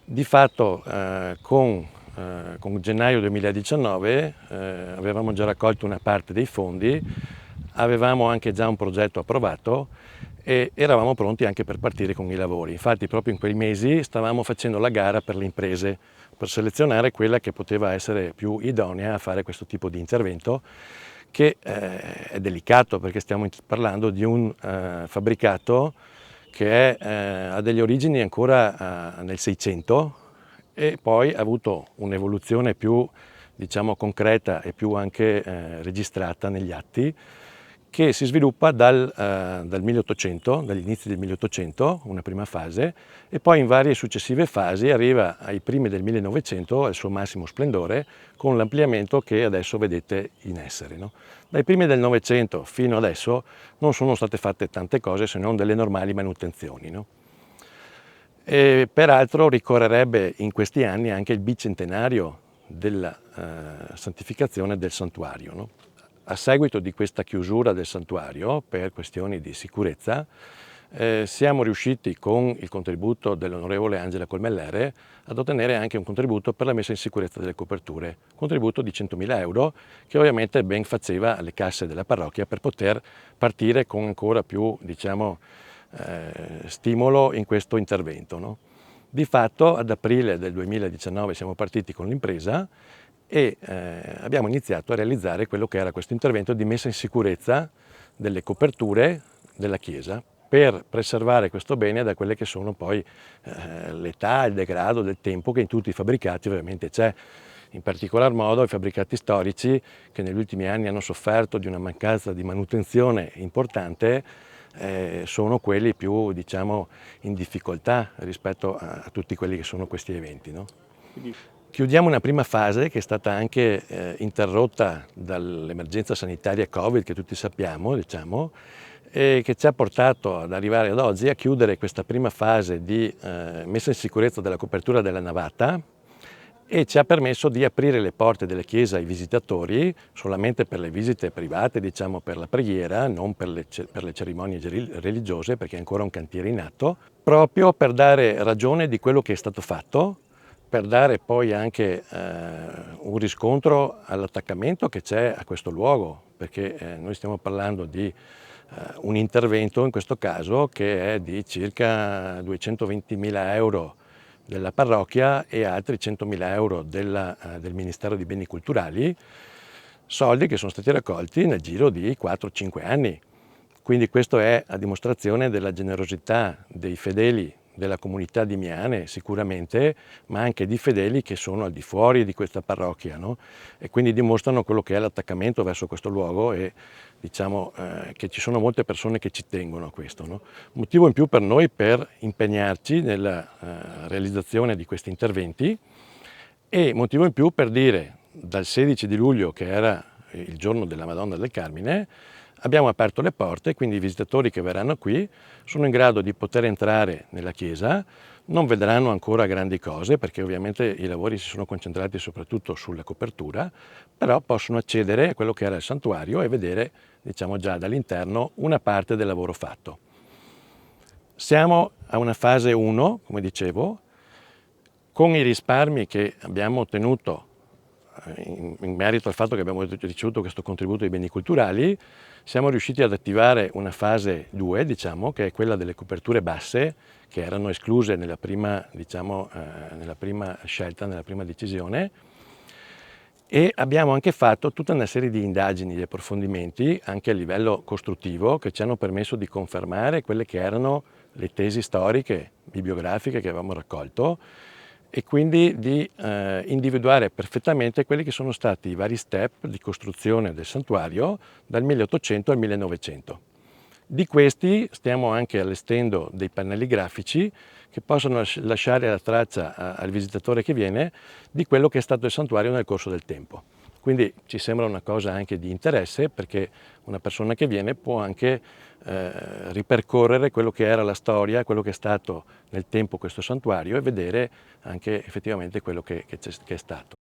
Di fatto con gennaio 2019 avevamo già raccolto una parte dei fondi, avevamo anche già un progetto approvato e eravamo pronti anche per partire con i lavori. Infatti proprio in quei mesi stavamo facendo la gara per le imprese, per selezionare quella che poteva essere più idonea a fare questo tipo di intervento, che è delicato perché stiamo parlando di un fabbricato che ha delle origini ancora nel 600 e poi ha avuto un'evoluzione più, diciamo, concreta e più anche registrata negli atti, che si sviluppa dal 1800, dagli inizi del 1800, una prima fase, e poi in varie successive fasi arriva ai primi del 1900 al suo massimo splendore con l'ampliamento che adesso vedete in essere, no? Dai primi del Novecento fino adesso non sono state fatte tante cose se non delle normali manutenzioni, no? E peraltro ricorrerebbe in questi anni anche il bicentenario della santificazione del santuario, no? A seguito di questa chiusura del santuario, per questioni di sicurezza, siamo riusciti con il contributo dell'onorevole Angela Colmellere ad ottenere anche un contributo per la messa in sicurezza delle coperture, contributo di 100.000 euro che ovviamente ben faceva alle casse della parrocchia per poter partire con ancora più, diciamo, stimolo in questo intervento, no? Di fatto ad aprile del 2019 siamo partiti con l'impresa e abbiamo iniziato a realizzare quello che era questo intervento di messa in sicurezza delle coperture della chiesa per preservare questo bene da quelle che sono poi l'età, il degrado del tempo che in tutti i fabbricati ovviamente c'è, in particolar modo i fabbricati storici che negli ultimi anni hanno sofferto di una mancanza di manutenzione importante, sono quelli più, diciamo, in difficoltà rispetto a tutti quelli che sono questi eventi, no? Chiudiamo una prima fase che è stata anche interrotta dall'emergenza sanitaria Covid, che tutti sappiamo, diciamo, e che ci ha portato ad arrivare ad oggi a chiudere questa prima fase di messa in sicurezza della copertura della navata e ci ha permesso di aprire le porte delle chiese ai visitatori solamente per le visite private, diciamo per la preghiera, non per le cerimonie religiose, perché è ancora un cantiere in atto, proprio per dare ragione di quello che è stato fatto, per dare poi anche un riscontro all'attaccamento che c'è a questo luogo, perché noi stiamo parlando di un intervento in questo caso che è di circa 220.000 euro della parrocchia e altri 100.000 euro del Ministero dei Beni Culturali, soldi che sono stati raccolti nel giro di 4-5 anni. Quindi questo è a dimostrazione della generosità dei fedeli della comunità di Miane sicuramente, ma anche di fedeli che sono al di fuori di questa parrocchia, no? E quindi dimostrano quello che è l'attaccamento verso questo luogo e diciamo che ci sono molte persone che ci tengono a questo, no? Motivo in più per noi per impegnarci nella realizzazione di questi interventi e motivo in più per dire dal 16 di luglio, che era il giorno della Madonna del Carmine, abbiamo aperto le porte, quindi i visitatori che verranno qui sono in grado di poter entrare nella chiesa, non vedranno ancora grandi cose perché ovviamente i lavori si sono concentrati soprattutto sulla copertura, però possono accedere a quello che era il santuario e vedere, diciamo, già dall'interno una parte del lavoro fatto. Siamo a una fase 1, come dicevo, con i risparmi che abbiamo ottenuto in merito al fatto che abbiamo ricevuto questo contributo di beni culturali, siamo riusciti ad attivare una fase 2, diciamo, che è quella delle coperture basse, che erano escluse nella prima, diciamo, nella prima scelta, nella prima decisione, e abbiamo anche fatto tutta una serie di indagini, di approfondimenti, anche a livello costruttivo, che ci hanno permesso di confermare quelle che erano le tesi storiche, bibliografiche che avevamo raccolto, e quindi di individuare perfettamente quelli che sono stati i vari step di costruzione del santuario dal 1800 al 1900. Di questi stiamo anche allestendo dei pannelli grafici che possono lasciare la traccia al visitatore che viene di quello che è stato il santuario nel corso del tempo. Quindi ci sembra una cosa anche di interesse perché una persona che viene può anche ripercorrere quello che era la storia, quello che è stato nel tempo questo santuario e vedere anche effettivamente quello che è stato.